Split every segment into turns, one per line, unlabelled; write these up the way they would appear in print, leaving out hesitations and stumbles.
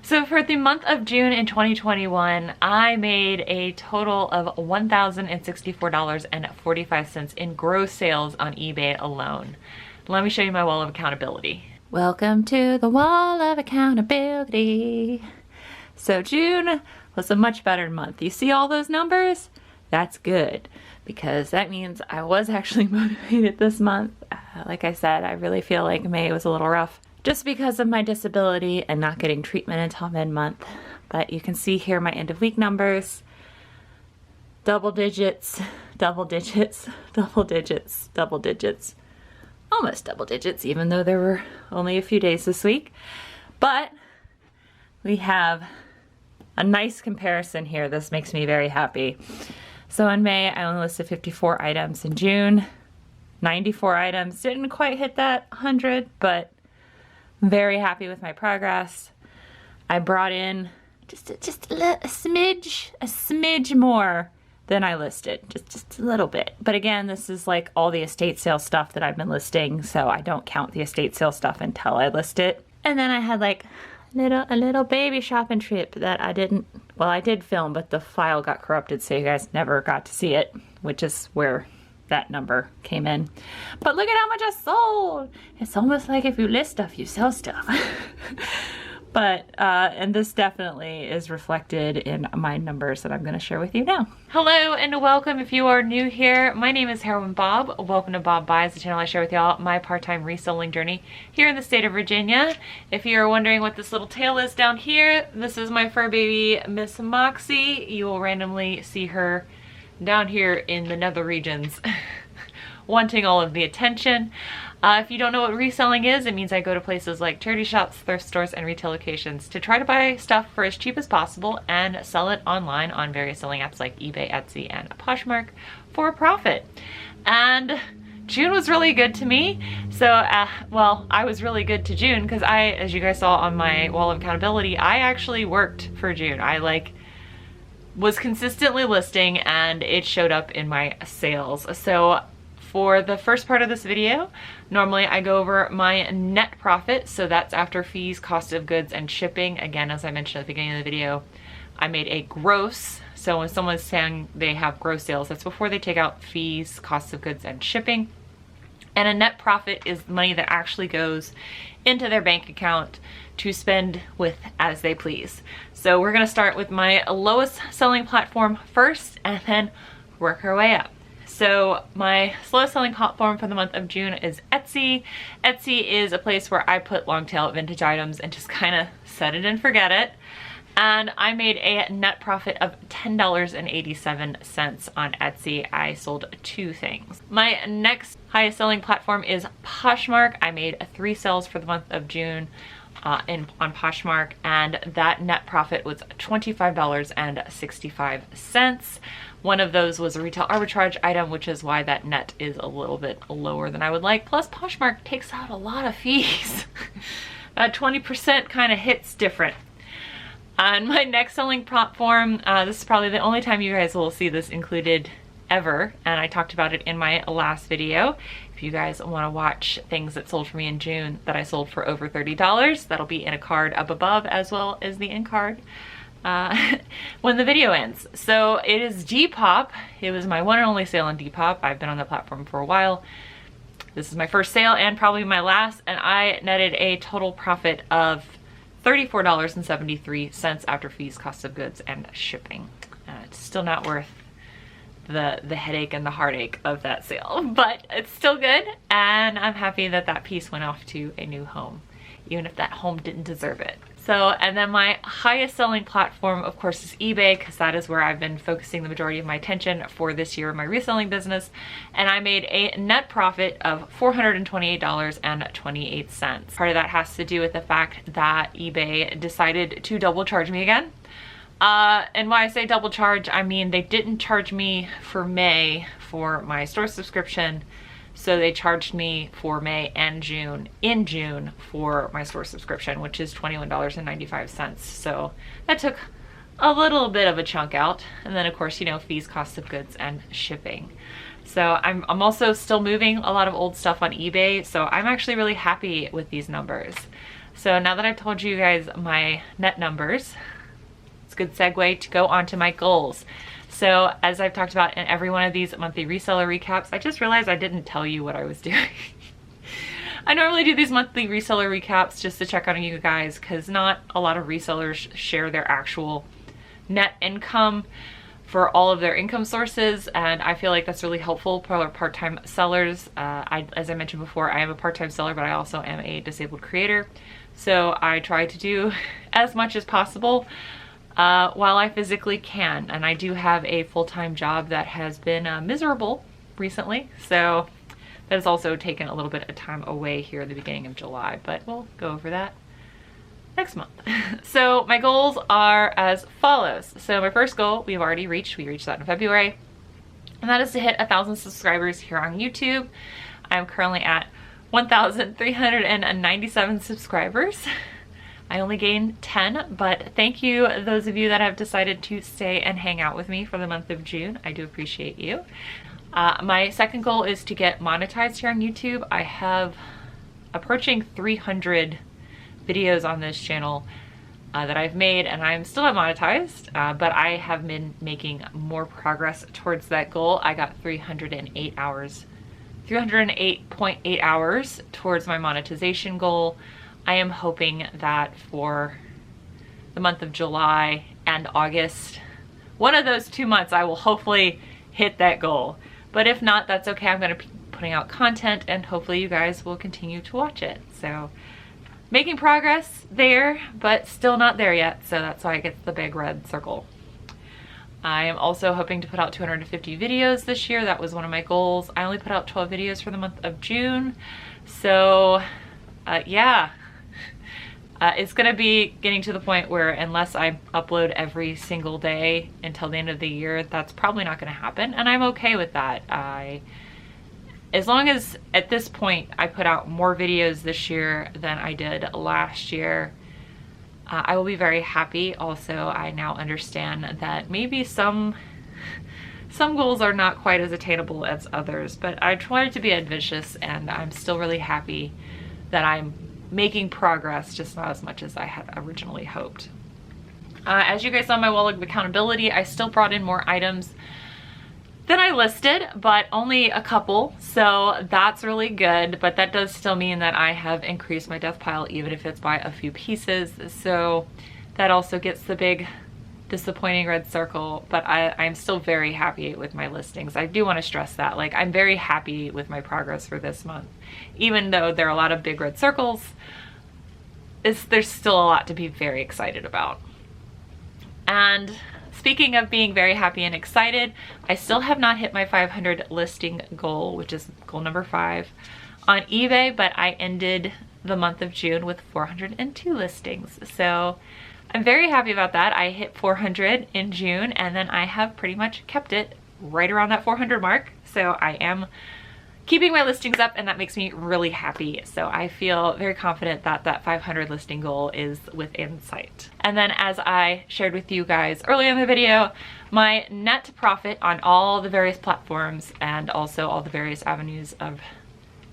So for the month of June in 2021, I made a total of $1,064.45 in gross sales on eBay alone. Let me show you my wall of accountability. Welcome to the wall of accountability. So June was a much better month. You see all those numbers? That's good, because that means I was actually motivated this month. Like I said, I really feel like May was a little rough just because of my disability and not getting treatment until mid-month. But you can see here my end of week numbers. Double digits, double digits, double digits, double digits. Almost double digits, even though there were only a few days this week. But we have a nice comparison here. This makes me very happy. So in May, I only listed 54 items. In June, 94 items. Didn't quite hit that 100, but I'm very happy with my progress. I brought in just a smidge more than I listed, just a little bit. But again, this is like all the estate sale stuff that I've been listing, so I don't count the estate sale stuff until I list it. And then I had like a little baby shopping trip that I did film, but the file got corrupted, so you guys never got to see it, which is where that number came in. But look at how much I sold. It's almost like if you list stuff, you sell stuff. But, and this definitely is reflected in my numbers that I'm going to share with you now. Hello and welcome if you are new here. My name is Heroine Bob. Welcome to Bob Buys, the channel I share with y'all my part-time reselling journey here in the state of Virginia. If you're wondering what this little tail is down here, this is my fur baby, Miss Moxie. You will randomly see her down here in the nether regions wanting all of the attention. If you don't know what reselling is, it means I go to places like charity shops, thrift stores, and retail locations to try to buy stuff for as cheap as possible and sell it online on various selling apps like eBay, Etsy, and Poshmark for a profit. And June was really good to me. So, well, I was really good to June because as you guys saw on my wall of accountability, I actually worked for June. I was consistently listing and it showed up in my sales. So for the first part of this video, normally I go over my net profit. So that's after fees, cost of goods, and shipping. Again, as I mentioned at the beginning of the video, I made a gross. So when someone's saying they have gross sales, that's before they take out fees, costs of goods, and shipping. And a net profit is money that actually goes into their bank account to spend with as they please. So we're gonna start with my lowest selling platform first and then work our way up. So my slowest selling platform for the month of June is Etsy. Etsy is a place where I put long tail vintage items and just kind of set it and forget it. And I made a net profit of $10.87 on Etsy. I sold 2 things. My next highest selling platform is Poshmark. I made 3 sales for the month of June on Poshmark, and that net profit was $25.65. One of those was a retail arbitrage item, which is why that net is a little bit lower than I would like. Plus, Poshmark takes out a lot of fees. That 20% kind of hits different. On my next selling platform, this is probably the only time you guys will see this included ever, and I talked about it in my last video. If you guys want to watch things that sold for me in June that I sold for over $30, that'll be in a card up above as well as the end card when the video ends. So it is Depop. It was my one and only sale on Depop. I've been on the platform for a while. This is my first sale and probably my last, and I netted a total profit of $34.73 after fees, cost of goods, and shipping. It's still not worth the headache and the heartache of that sale, but it's still good, and I'm happy that that piece went off to a new home, even if that home didn't deserve it. So, and then my highest selling platform, of course, is eBay, because that is where I've been focusing the majority of my attention for this year in my reselling business. And I made a net profit of $428.28. Part of that has to do with the fact that eBay decided to double charge me again. And when I say double charge, I mean they didn't charge me for May for my store subscription. So they charged me for May and June, in June, for my store subscription, which is $21.95. So that took a little bit of a chunk out. And then of course, you know, fees, costs of goods, and shipping. So I'm also still moving a lot of old stuff on eBay. So I'm actually really happy with these numbers. So now that I've told you guys my net numbers, it's a good segue to go on to my goals. So as I've talked about in every one of these monthly reseller recaps, I just realized I didn't tell you what I was doing. I normally do these monthly reseller recaps just to check on you guys, because not a lot of resellers share their actual net income for all of their income sources, and I feel like that's really helpful for part-time sellers. As I mentioned before, I am a part-time seller, but I also am a disabled creator. So I try to do as much as possible while I physically can. And I do have a full-time job that has been miserable recently. So that has also taken a little bit of time away here at the beginning of July, but we'll go over that next month. So my goals are as follows. So my first goal we reached that in February, and that is to hit 1,000 subscribers here on YouTube. I'm currently at 1,397 subscribers. I only gained 10, but thank you those of you that have decided to stay and hang out with me for the month of June. I do appreciate you. My second goal is to get monetized here on YouTube. I have approaching 300 videos on this channel that I've made, and I'm still not monetized, but I have been making more progress towards that goal. I got 308.8 hours towards my monetization goal. I am hoping that for the month of July and August, one of those 2 months, I will hopefully hit that goal. But if not, that's okay. I'm going to be putting out content, and hopefully you guys will continue to watch it. So making progress there, but still not there yet, so that's why I get the big red circle. I am also hoping to put out 250 videos this year. That was one of my goals. I only put out 12 videos for the month of June, so yeah. It's gonna be getting to the point where unless I upload every single day until the end of the year, that's probably not gonna happen, and I'm okay with that. As long as at this point I put out more videos this year than I did last year, I will be very happy. Also, I now understand that maybe some goals are not quite as attainable as others, but I tried to be ambitious, and I'm still really happy that I'm making progress, just not as much as I had originally hoped. As you guys saw my wall of accountability, I still brought in more items than I listed, but only a couple, so that's really good. But that does still mean that I have increased my death pile, even if it's by a few pieces. So that also gets the big disappointing red circle, but I'm still very happy with my listings. I do want to stress that, like, I'm very happy with my progress for this month. Even though there are a lot of big red circles, there's still a lot to be very excited about. And speaking of being very happy and excited, I still have not hit my 500 listing goal, which is goal number 5 on eBay, but I ended the month of June with 402 listings. So I'm very happy about that. I hit 400 in June, and then I have pretty much kept it right around that 400 mark. So I am keeping my listings up, and that makes me really happy. So I feel very confident that that 500 listing goal is within sight. And then, as I shared with you guys earlier in the video, my net profit on all the various platforms and also all the various avenues of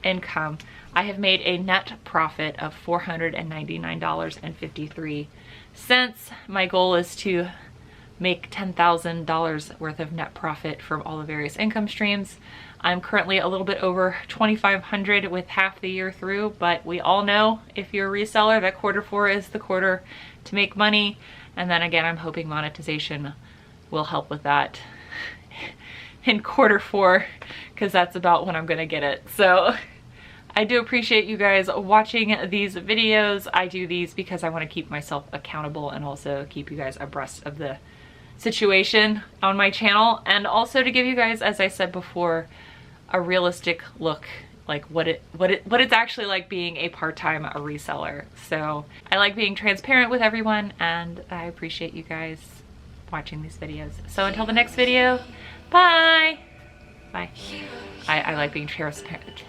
income, I have made a net profit of $499.53. My goal is to make $10,000 worth of net profit from all the various income streams. I'm currently a little bit over 2,500 with half the year through, but we all know, if you're a reseller, that Q4 is the quarter to make money. And then again, I'm hoping monetization will help with that in Q4, because that's about when I'm gonna get it. So I do appreciate you guys watching these videos. I do these because I want to keep myself accountable and also keep you guys abreast of the situation on my channel, and also to give you guys, as I said before, a realistic look, like what it's actually like being a part-time reseller. So I like being transparent with everyone, and I appreciate you guys watching these videos. So until the next video, bye. Bye. I like being transparent.